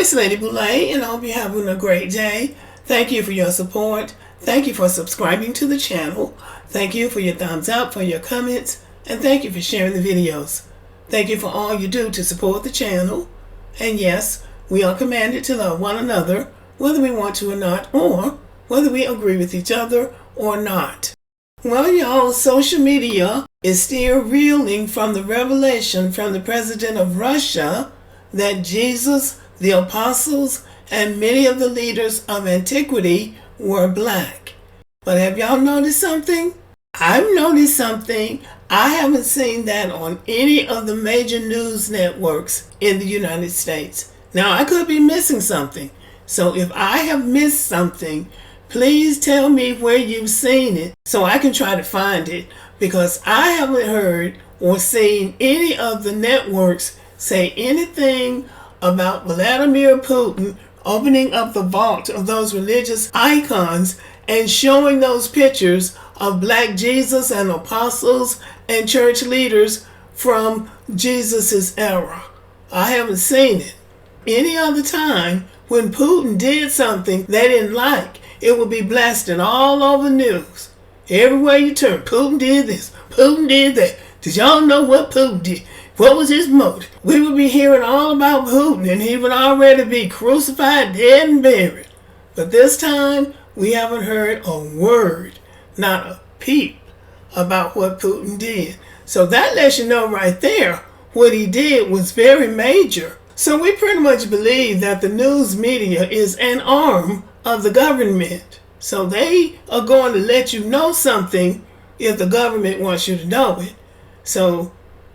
It's Lady Boulay, and I hope you're having a great day. Thank you for your support. Thank you for subscribing to the channel. Thank you for your thumbs up, for your comments, and thank you for sharing the videos. Thank you for all you do to support the channel. And yes, we are commanded to love one another, whether we want to or not, or whether we agree with each other or not. Well, y'all, social media is still reeling from the revelation from the president of Russia that Jesus, the apostles, and many of the leaders of antiquity were black. But have y'all noticed something? I've noticed something. I haven't seen that on any of the major news networks in the United States. Now, I could be missing something. So if I have missed something, please tell me where you've seen it so I can try to find it, because I haven't heard or seen any of the networks say anything about Vladimir Putin opening up the vault of those religious icons and showing those pictures of black Jesus and apostles and church leaders from Jesus's era. I haven't seen it. Any other time when Putin did something they didn't like, it would be blasted all over the news. Everywhere you turn, Putin did this, Putin did that. Did y'all know what Putin did? What was his motive? We would be hearing all about Putin, and he would already be crucified, dead, and buried. But this time, we haven't heard a word, not a peep, about what Putin did. So that lets you know right there, what he did was very major. So we pretty much believe that the news media is an arm of the government. So they are going to let you know something if the government wants you to know it. So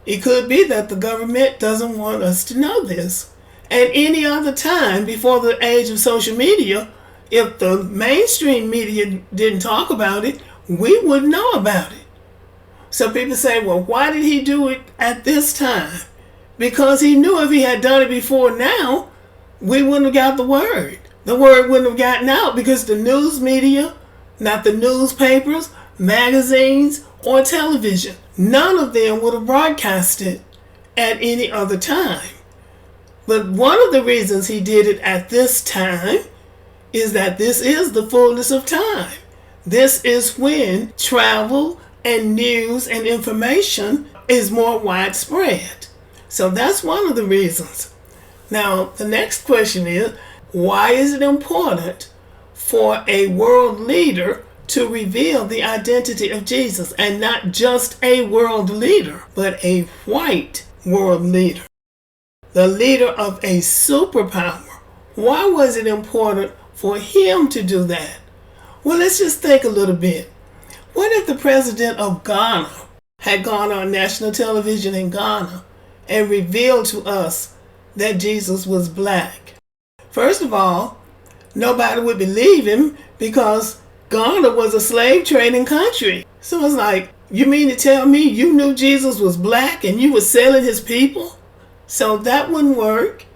it could be that the government doesn't want us to know this. And any other time before the age of social media, if the mainstream media didn't talk about it, we wouldn't know about it. So people say, well, why did he do it at this time? Because he knew if he had done it before now, we wouldn't have got the word. The word wouldn't have gotten out because the news media, not the newspapers, magazines, or television, none of them would have broadcast it at any other time. But one of the reasons he did it at this time is that this is the fullness of time. This is when travel and news and information is more widespread. So that's one of the reasons. Now, the next question is, why is it important for a world leader to reveal the identity of Jesus, and not just a world leader, but a white world leader, the leader of a superpower? Why was it important for him to do that? Well, let's just think a little bit. What if the president of Ghana had gone on national television in Ghana and revealed to us that Jesus was black? First of all, nobody would believe him because Ghana was a slave trading country. So it's like, you mean to tell me you knew Jesus was black and you were selling his people? So that wouldn't work.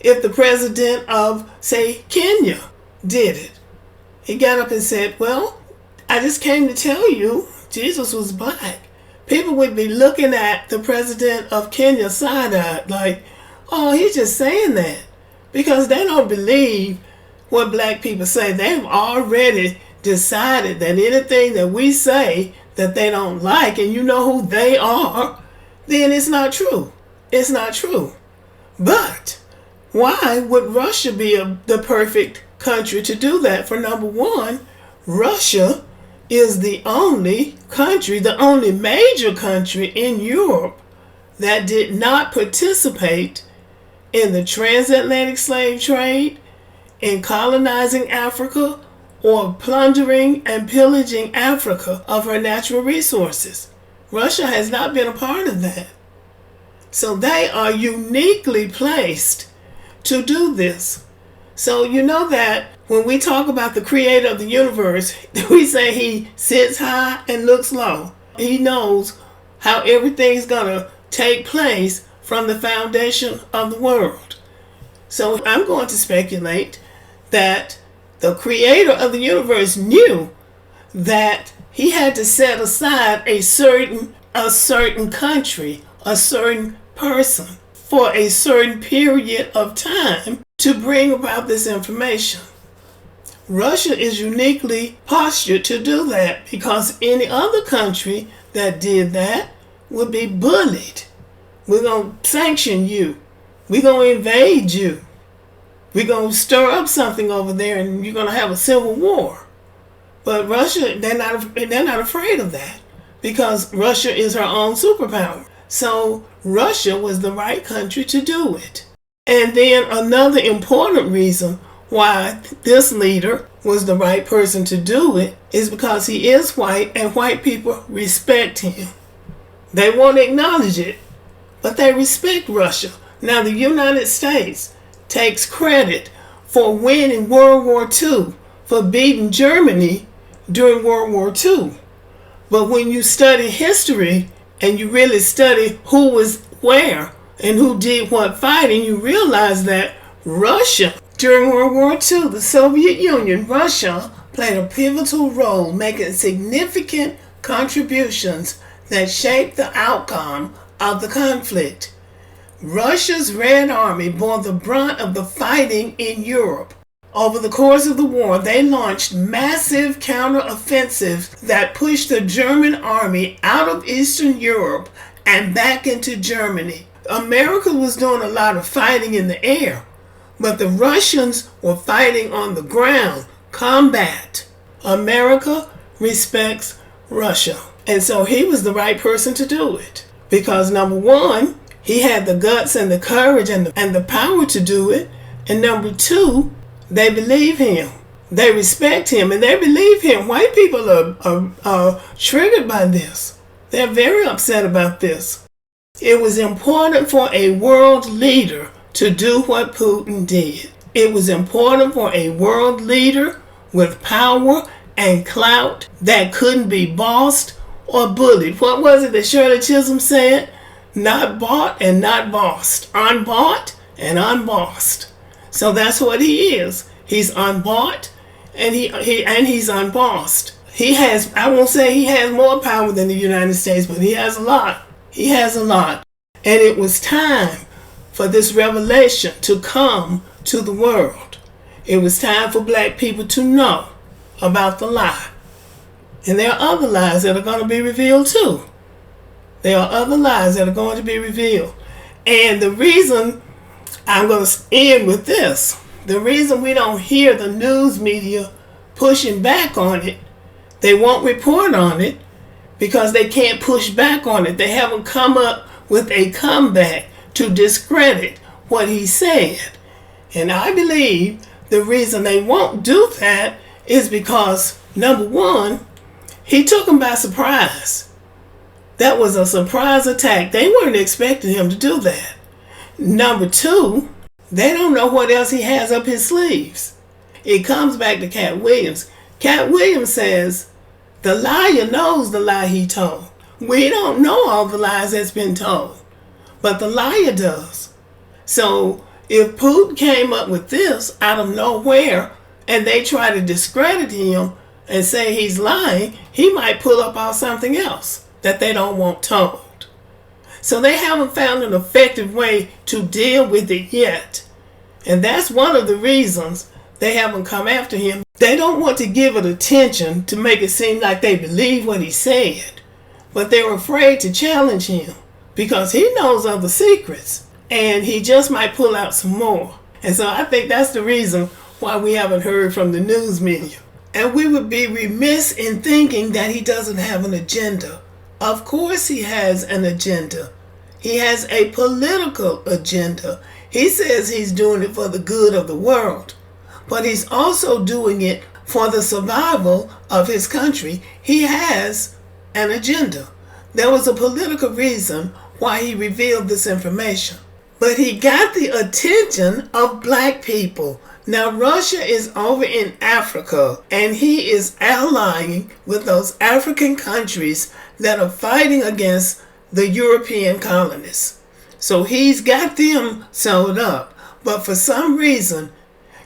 If the president of, say, Kenya did it, he got up and said, well, I just came to tell you Jesus was black. People would be looking at the president of Kenya side-eyed like, oh, he's just saying that. Because they don't believe what black people say. They've already decided that anything that we say that they don't like, and you know who they are, then it's not true. It's not true. But why would Russia be the perfect country to do that? For number one, Russia is the only country, the only major country in Europe that did not participate in the transatlantic slave trade, in colonizing Africa, or plundering and pillaging Africa of her natural resources. Russia has not been a part of that. So they are uniquely placed to do this. So you know that when we talk about the creator of the universe, we say he sits high and looks low. He knows how everything's going to take place from the foundation of the world. So I'm going to speculate that the creator of the universe knew that he had to set aside a certain country, a certain person for a certain period of time to bring about this information. Russia is uniquely postured to do that because any other country that did that would be bullied. We're going to sanction you. We're going to invade you. We're going to stir up something over there and you're going to have a civil war. But Russia, they're not afraid of that because Russia is her own superpower. So Russia was the right country to do it. And then another important reason why this leader was the right person to do it is because he is white and white people respect him. They won't acknowledge it, but they respect Russia. Now the United States takes credit for winning World War II, for beating Germany during World War II. But when you study history and you really study who was where and who did what fighting, you realize that Russia, during World War II, the Soviet Union, Russia played a pivotal role, making significant contributions that shaped the outcome of the conflict. Russia's Red Army bore the brunt of the fighting in Europe. Over the course of the war, they launched massive counteroffensives that pushed the German army out of Eastern Europe and back into Germany. America was doing a lot of fighting in the air, but the Russians were fighting on the ground, combat. America respects Russia. And so he was the right person to do it. Because number one, he had the guts and the courage and the power to do it. And number two, they believe him. They respect him and they believe him. White people are triggered by this. They're very upset about this. It was important for a world leader to do what Putin did. It was important for a world leader with power and clout that couldn't be bossed or bullied. What was it that Shirley Chisholm said? Not bought and not bossed. Unbought and unbossed. So that's what he is. He's unbought and he's unbossed. He has, I won't say he has more power than the United States, but he has a lot. He has a lot. And it was time for this revelation to come to the world. It was time for black people to know about the lie. And there are other lies that are going to be revealed too. There are other lies that are going to be revealed. And the reason I'm going to end with this, the reason we don't hear the news media pushing back on it, they won't report on it because they can't push back on it. They haven't come up with a comeback to discredit what he said. And I believe the reason they won't do that is because, number one, he took them by surprise. That was a surprise attack. They weren't expecting him to do that. Number two, they don't know what else he has up his sleeves. It comes back to Cat Williams. Cat Williams says, the liar knows the lie he told. We don't know all the lies that's been told, but the liar does. So if Putin came up with this out of nowhere and they try to discredit him and say he's lying, he might pull up on something else that they don't want told. So they haven't found an effective way to deal with it yet. And that's one of the reasons they haven't come after him. They don't want to give it attention to make it seem like they believe what he said. But they're afraid to challenge him because he knows other secrets and he just might pull out some more. And so I think that's the reason why we haven't heard from the news media. And we would be remiss in thinking that he doesn't have an agenda. Of course he has an agenda. He has a political agenda. He says he's doing it for the good of the world, but he's also doing it for the survival of his country. He has an agenda. There was a political reason why he revealed this information. But he got the attention of black people. Now Russia is over in Africa and he is allying with those African countries that are fighting against the European colonists. So he's got them sewed up. But for some reason,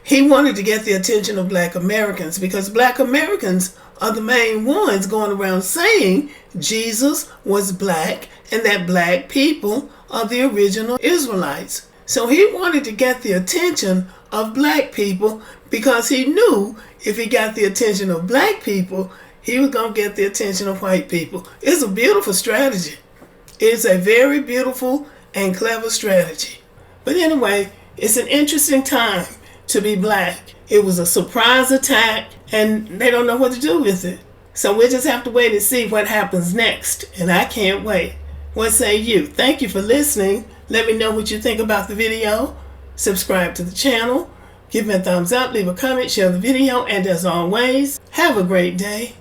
he wanted to get the attention of black Americans because black Americans are the main ones going around saying Jesus was black and that black people are the original Israelites. So he wanted to get the attention of black people, because he knew if he got the attention of black people, he was going to get the attention of white people. It's a beautiful strategy. It's a very beautiful and clever strategy. But anyway, it's an interesting time to be black. It was a surprise attack, and they don't know what to do with it. So we'll just have to wait and see what happens next, and I can't wait. What say you? Thank you for listening. Let me know what you think about the video. Subscribe to the channel. Give me a thumbs up, leave a comment, share the video, and as always, have a great day.